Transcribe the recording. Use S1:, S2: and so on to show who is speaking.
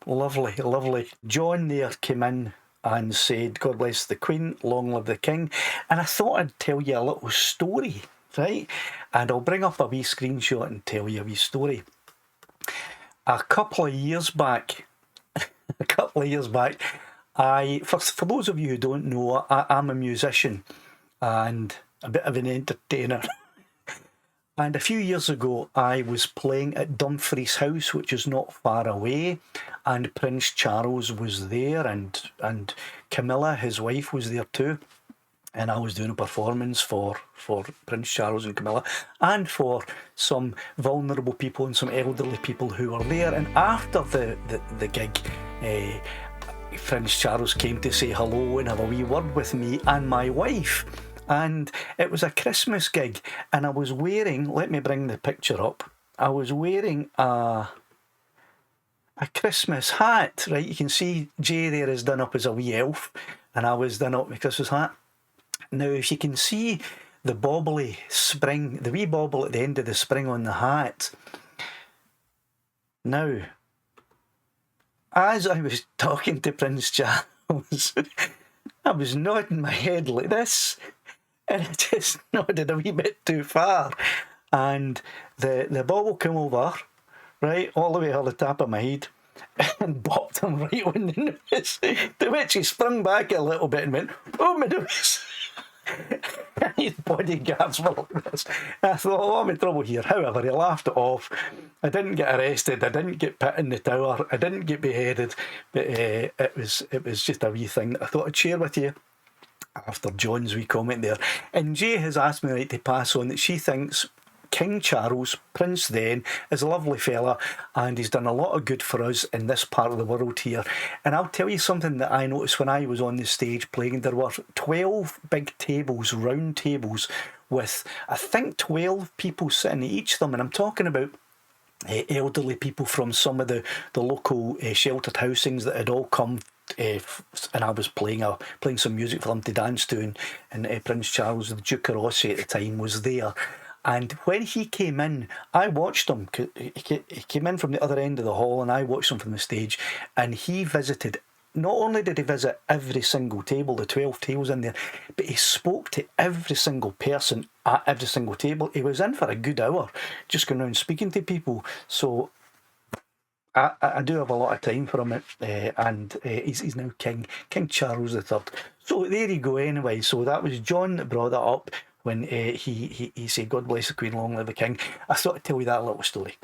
S1: Lovely, lovely. John there came in and said, God bless the Queen, long live the King. And I thought I'd tell you a little story, right? And I'll bring up a wee screenshot and tell you a wee story. A couple of years back, for those of you who don't know, I'm a musician and a bit of an entertainer. And a few years ago, I was playing at Dumfries House, which is not far away, and Prince Charles was there, and Camilla, his wife, was there too. And I was doing a performance for Prince Charles and Camilla, and for some vulnerable people and some elderly people who were there. And after the gig, Prince Charles came to say hello and have a wee word with me and my wife. And it was a Christmas gig, and I was wearing, let me bring the picture up, I was wearing a Christmas hat, right? You can see Jay there is done up as a wee elf, and I was done up with a Christmas hat. Now, if you can see the bobbly spring, the wee bobble at the end of the spring on the hat. Now, as I was talking to Prince Charles, I was nodding my head like this, and I just nodded a wee bit too far. And the bobble came over, right, all the way on the top of my head, and bopped him right on the nose, to which he sprung back a little bit and went, oh, my nose. And his bodyguards were like this. I thought, oh, I'm in trouble here. However, he laughed it off. I didn't get arrested. I didn't get put in the tower. I didn't get beheaded. But it was just a wee thing that I thought I'd share with you after John's wee comment there. And Jay has asked me to pass on that she thinks King Charles, Prince then, is a lovely fella, and he's done a lot of good for us in this part of the world here. And I'll tell you something that I noticed when I was on the stage playing. There were 12 big tables, round tables, with I think 12 people sitting at each of them, and I'm talking about elderly people from some of the local sheltered housings that had all come, and I was playing some music for them to dance to, and Prince Charles, the Duke of Rothesay at the time, was there. And when he came in, I watched him. He came in from the other end of the hall, and I watched him from the stage. And he visited, not only did he visit every single table, the 12 tables in there, but he spoke to every single person at every single table. He was in for a good hour, just going around speaking to people. So I do have a lot of time for him, and he's now King Charles III. So there you go anyway. So that was John that brought that up when he said, God bless the Queen, long live the King. I thought I'd tell you that little story.